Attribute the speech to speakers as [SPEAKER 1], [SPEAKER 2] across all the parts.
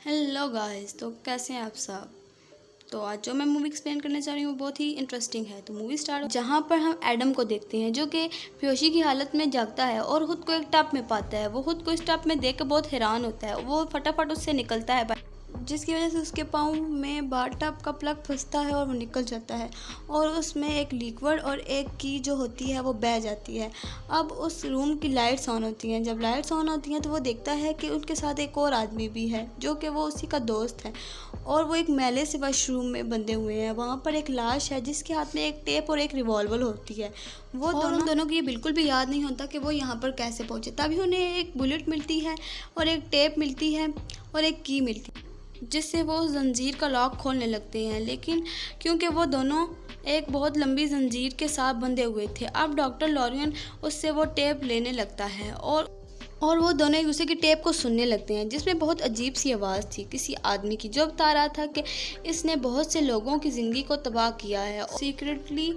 [SPEAKER 1] Hello guys, तो कैसे हैं आप सब। तो आज जो मैं मूवी एक्सप्लेन करने जा रही हूँ बहुत ही इंटरेस्टिंग है। तो मूवी स्टार्ट जहाँ पर हम एडम को देखते हैं जो कि बेहोशी की हालत में जागता है और ख़ुद को एक टब में पाता है। वो खुद को इस टब में देख कर बहुत हैरान होता है। वो फटाफट उससे निकलता है जिसकी वजह से उसके पाँव में बार टब का प्लग फंसता है और वो निकल जाता है और उसमें एक लिक्विड और एक की जो होती है वो बह जाती है। अब उस रूम की लाइट्स ऑन होती हैं। जब लाइट्स ऑन होती हैं तो वो देखता है कि उनके साथ एक और आदमी भी है जो कि वो उसी का दोस्त है और वो एक मैले से वॉशरूम में बंधे हुए हैं। वहाँ पर एक लाश है जिसके हाथ में एक टेप और एक रिवॉल्वर होती है। वो उन दोनों की बिल्कुल भी याद नहीं होता कि वो यहाँ पर कैसे पहुँचे। तभी उन्हें एक बुलेट मिलती है और एक टेप मिलती है और एक की मिलती है जिससे वो जंजीर का लॉक खोलने लगते हैं। लेकिन क्योंकि वो दोनों एक बहुत लंबी जंजीर के साथ बंधे हुए थे, अब डॉक्टर लॉरियन उससे वो टेप लेने लगता है और वो दोनों एक दूसरे की टेप को सुनने लगते हैं जिसमें बहुत अजीब सी आवाज़ थी किसी आदमी की जो बता रहा था कि इसने बहुत से लोगों की ज़िंदगी को तबाह किया है सीक्रेटली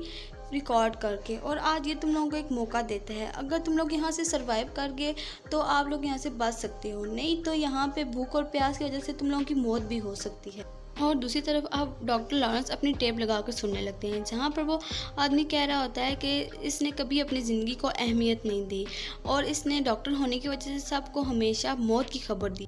[SPEAKER 1] रिकॉर्ड करके, और आज ये तुम लोगों को एक मौका देता है। अगर तुम लोग यहाँ से सरवाइव कर गए तो आप लोग यहाँ से बच सकते हो, नहीं तो यहाँ पे भूख और प्यास की वजह से तुम लोगों की मौत भी हो सकती है। और दूसरी तरफ अब डॉक्टर लॉरेंस अपनी टेप लगा कर सुनने लगते हैं जहाँ पर वो आदमी कह रहा होता है कि इसने कभी अपनी ज़िंदगी को अहमियत नहीं दी और इसने डॉक्टर होने की वजह से सबको हमेशा मौत की खबर दी।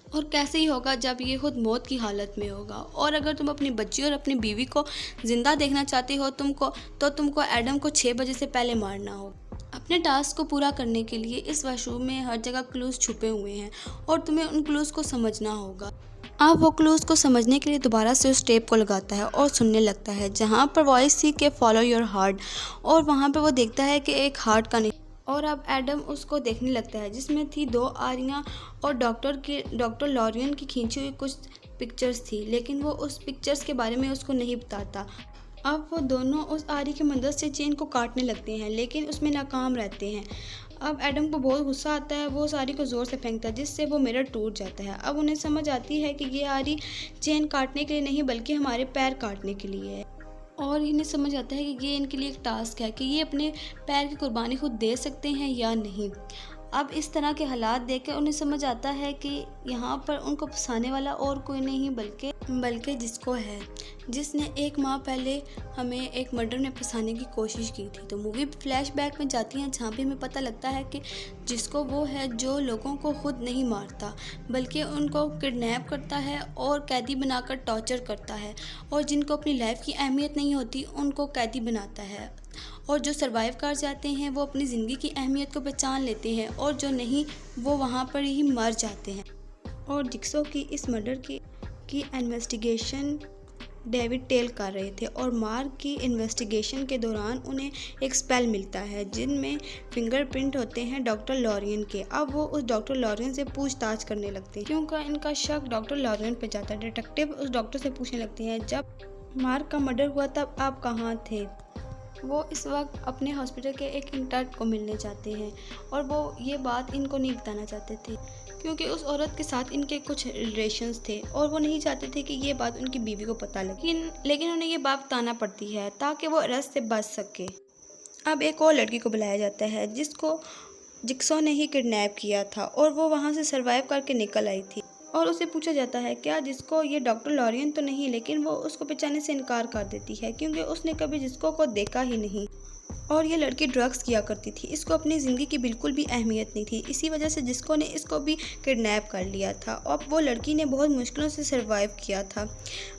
[SPEAKER 1] और कैसे ही होगा जब ये खुद मौत की हालत में होगा। और अगर तुम अपनी बच्ची और अपनी बीवी को ज़िंदा देखना चाहते हो तुमको एडम को 6 बजे से पहले मारना होगा। अपने टास्क को पूरा करने के लिए इस वॉशरूम में हर जगह क्लूज़ छुपे हुए हैं और तुम्हें उन क्लूज़ को समझना होगा। अब वो क्लूज़ को समझने के लिए दोबारा से उस टेप को लगाता है और सुनने लगता है जहाँ पर वॉइस थी कि फॉलो योर हार्ट, और वहाँ पर वो देखता है कि एक हार्ट का नहीं। और अब एडम उसको देखने लगता है जिसमें थी 2 आरियाँ और डॉक्टर लॉरियन की खींची हुई कुछ पिक्चर्स थी, लेकिन वो उस पिक्चर्स के बारे में उसको नहीं बताता। अब वो दोनों उस आरी की मदद से चेन को काटने लगते हैं लेकिन उसमें नाकाम रहते हैं। अब एडम को बहुत गुस्सा आता है, वो उस आरी को ज़ोर से फेंकता है जिससे वो मिरर टूट जाता है। अब उन्हें समझ आती है कि ये आरी चेन काटने के लिए नहीं बल्कि हमारे पैर काटने के लिए है, और इन्हें समझ आता है कि ये इनके लिए एक टास्क है कि ये अपने पैर की कुर्बानी खुद दे सकते हैं या नहीं। अब इस तरह के हालात देखकर उन्हें समझ आता है कि यहाँ पर उनको फंसाने वाला और कोई नहीं बल्कि जिसको है जिसने 1 माह पहले हमें एक मर्डर में फंसाने की कोशिश की थी। तो मूवी फ्लैशबैक में जाती है जहाँ पे हमें पता लगता है कि जिसको वो है जो लोगों को खुद नहीं मारता बल्कि उनको किडनैप करता है और कैदी बनाकर टॉर्चर करता है, और जिनको अपनी लाइफ की अहमियत नहीं होती उनको कैदी बनाता है, और जो सरवाइव कर जाते हैं वो अपनी ज़िंदगी की अहमियत को पहचान लेते हैं और जो नहीं वो वहाँ पर ही मर जाते हैं। और जिक्सो की इस मर्डर की इन्वेस्टिगेशन डेविड टेल कर रहे थे और मार्क की इन्वेस्टिगेशन के दौरान उन्हें एक स्पेल मिलता है जिनमें फिंगरप्रिंट होते हैं डॉक्टर लॉरियन के। अब वो उस डॉक्टर लॉरियन से पूछताछ करने लगते हैं क्योंकि इनका शक डॉक्टर लॉरियन पे जाता है। डिटेक्टिव उस डॉक्टर से पूछने लगते हैं जब मार्क का मर्डर हुआ तब आप कहाँ थे। वो इस वक्त अपने हॉस्पिटल के एक इंटर्न को मिलने जाते हैं और वो ये बात इनको नहीं बताना चाहते थे क्योंकि उस औरत के साथ इनके कुछ रिलेशंस थे और वो नहीं चाहते थे कि ये बात उनकी बीवी को पता लगे, लेकिन उन्हें ये बात बताना पड़ती है ताकि वो अरेस्ट से बच सके। अब एक और लड़की को बुलाया जाता है जिसको जिक्सो ने ही किडनैप किया था और वो वहाँ से सरवाइव करके निकल आई थी, और उसे पूछा जाता है क्या जिसको ये डॉक्टर लॉरियन तो नहीं, लेकिन वो उसको पहचानने से इनकार कर देती है क्योंकि उसने कभी जिसको को देखा ही नहीं। और ये लड़की ड्रग्स किया करती थी, इसको अपनी ज़िंदगी की बिल्कुल भी अहमियत नहीं थी, इसी वजह से जिसको ने इसको भी किडनैप कर लिया था। अब वो लड़की ने बहुत मुश्किलों से सरवाइव किया था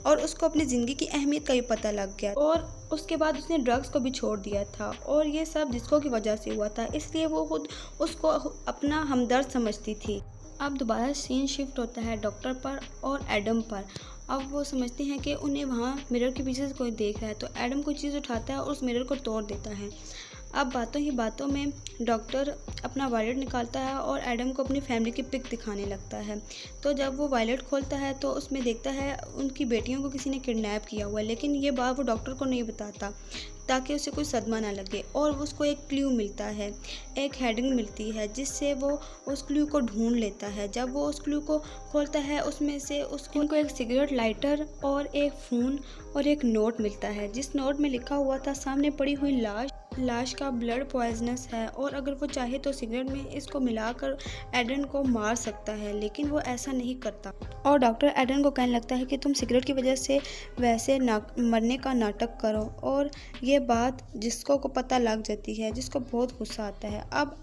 [SPEAKER 1] और उसको अपनी ज़िंदगी की अहमियत का भी पता लग गया और उसके बाद उसने ड्रग्स को भी छोड़ दिया था, और ये सब जिसको की वजह से हुआ था, इसलिए वो खुद उसको अपना हमदर्द समझती थी। अब दोबारा सीन शिफ्ट होता है डॉक्टर पर और एडम पर। अब वो समझते हैं कि उन्हें वहाँ मिरर के पीछे से कोई देख रहा है, तो एडम कोई चीज़ उठाता है और उस मिरर को तोड़ देता है। अब बातों ही बातों में डॉक्टर अपना वॉलेट निकालता है और एडम को अपनी फैमिली की पिक दिखाने लगता है। तो जब वो वॉलेट खोलता है तो उसमें देखता है उनकी बेटियों को किसी ने किडनैप किया हुआ है, लेकिन ये बात वो डॉक्टर को नहीं बताता ताकि उसे कोई सदमा ना लगे। और उसको एक क्लू मिलता है, एक हेडिंग मिलती है जिससे वो उस क्लू को ढूंढ लेता है। जब वो उस क्लू को खोलता है उसमें से उसको एक सिगरेट लाइटर और एक फ़ोन और एक नोट मिलता है जिस नोट में लिखा हुआ था सामने पड़ी हुई लाश लाश का ब्लड पॉइजनस है और अगर वो चाहे तो सिगरेट में इसको मिलाकर एडन को मार सकता है, लेकिन वो ऐसा नहीं करता। और डॉक्टर एडन को कहने लगता है कि तुम सिगरेट की वजह से वैसे मरने का नाटक करो। और ये बात जिसको को पता लग जाती है, जिसको बहुत गुस्सा आता है। अब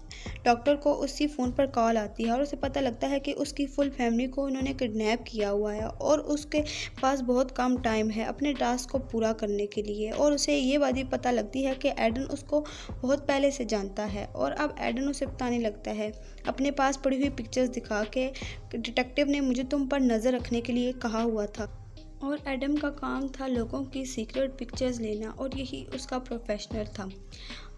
[SPEAKER 1] डॉक्टर को उसी फ़ोन पर कॉल आती है और उसे पता लगता है कि उसकी फुल फैमिली को उन्होंने किडनैप किया हुआ है और उसके पास बहुत कम टाइम है अपने टास्क को पूरा करने के लिए। और उसे ये बात भी पता लगती है कि एडन उसको बहुत पहले से जानता है। और अब एडन उसे बताने लगता है, अपने पास पड़ी हुई पिक्चर्स दिखा के, डिटेक्टिव ने मुझे तुम पर नज़र रखने के लिए कहा हुआ था। और एडम का काम था लोगों की सीक्रेट पिक्चर्स लेना और यही उसका प्रोफेशनल था।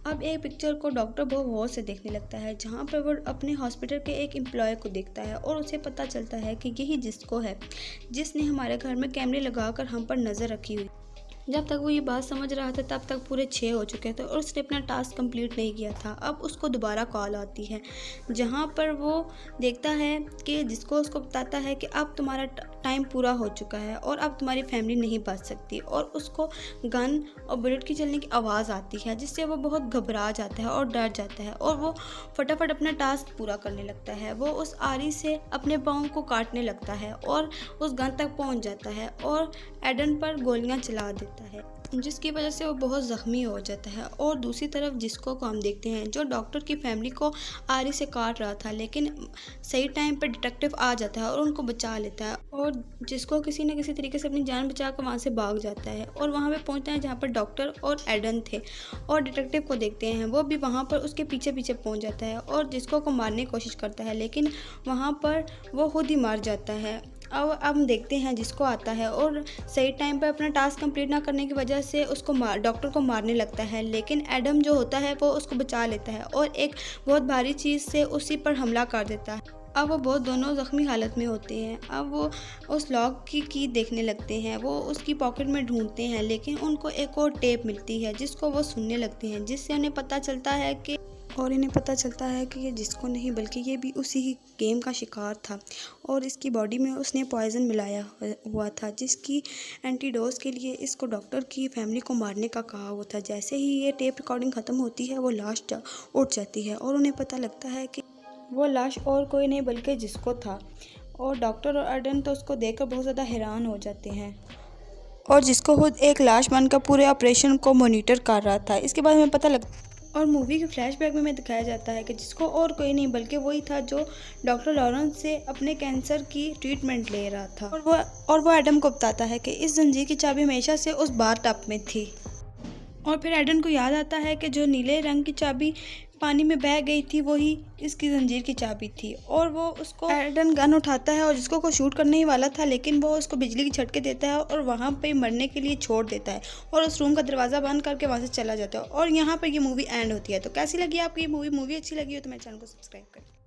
[SPEAKER 1] अब एक पिक्चर को डॉक्टर बहुत गौर से देखने लगता है, जहाँ पर वो अपने हॉस्पिटल के एक एम्प्लॉय को देखता है और उसे पता चलता है कि यही जिसको है जिसने हमारे घर में कैमरे लगाकर हम पर नज़र रखी हुई। जब तक वो ये बात समझ रहा था तब तक पूरे 6 हो चुके थे और उसने अपना टास्क कंप्लीट नहीं किया था। अब उसको दोबारा कॉल आती है, जहाँ पर वो देखता है कि जिसको उसको बताता है कि अब तुम्हारा टाइम पूरा हो चुका है और अब तुम्हारी फैमिली नहीं बच सकती। और उसको गन और बुलेट की चलने की आवाज़ आती है, जिससे वो बहुत घबरा जाता है और डर जाता है और वो फटाफट अपना टास्क पूरा करने लगता है। वो उस आरी से अपने पाँव को काटने लगता है और उस गन तक पहुंच जाता है और एडन पर गोलियां चला देता है, जिसकी वजह से वो बहुत ज़ख्मी हो जाता है। और दूसरी तरफ जिसको को हम देखते हैं, जो डॉक्टर की फैमिली को आरी से काट रहा था, लेकिन सही टाइम पर डिटेक्टिव आ जाता है और उनको बचा लेता है। और जिसको किसी न किसी तरीके से अपनी जान बचा कर वहाँ से भाग जाता है और वहाँ पे पहुँचता है जहाँ पर डॉक्टर और एडन थे। और डिटेक्टिव को देखते हैं, वो भी वहाँ पर उसके पीछे पीछे पहुँच जाता है और जिसको को मारने की कोशिश करता है, लेकिन वहाँ पर वो खुद ही मार जाता है। अब हम देखते हैं जिसको आता है और सही टाइम पर अपना टास्क कंप्लीट ना करने की वजह से उसको डॉक्टर को मारने लगता है, लेकिन एडम जो होता है वो उसको बचा लेता है और एक बहुत भारी चीज़ से उसी पर हमला कर देता है। अब वो बहुत दोनों ज़ख्मी हालत में होते हैं। अब वो उस लॉक की देखने लगते हैं, वो उसकी पॉकेट में ढूंढते हैं, लेकिन उनको एक और टेप मिलती है जिसको वो सुनने लगते हैं, जिससे उन्हें पता चलता है कि ये जिसको नहीं बल्कि ये भी उसी ही गेम का शिकार था और इसकी बॉडी में उसने पॉइज़न मिलाया हुआ था, जिसकी एंटीडोज के लिए इसको डॉक्टर की फैमिली को मारने का कहा हुआ था। जैसे ही ये टेप रिकॉर्डिंग ख़त्म होती है, वो लाश उठ जाती है और उन्हें पता लगता है कि वो लाश और कोई नहीं बल्कि जिसको था। और डॉक्टर और एडन तो उसको देखकर बहुत ज़्यादा हैरान हो जाते हैं और जिसको खुद एक लाश बनकर पूरे ऑपरेशन को मॉनिटर कर रहा था। इसके बाद हमें पता लगता और मूवी के फ्लैशबैक में दिखाया जाता है कि जिसको और कोई नहीं बल्कि वही था जो डॉक्टर लॉरेंस से अपने कैंसर की ट्रीटमेंट ले रहा था। और वो एडम को बताता है कि इस जंजीर की चाबी हमेशा से उस बार टब में थी। और फिर एडन को याद आता है कि जो नीले रंग की चाबी पानी में बह गई थी वही इसकी जंजीर की चाबी थी। और वो उसको एडन गन उठाता है और जिसको को शूट करने ही वाला था, लेकिन वो उसको बिजली की झटके देता है और वहाँ पे मरने के लिए छोड़ देता है और उस रूम का दरवाज़ा बंद करके वहाँ से चला जाता है। और यहाँ पर ये मूवी एंड होती है। तो कैसी लगी आपको ये मूवी अच्छी लगी हो तो मेरे चैनल को सब्सक्राइब करें।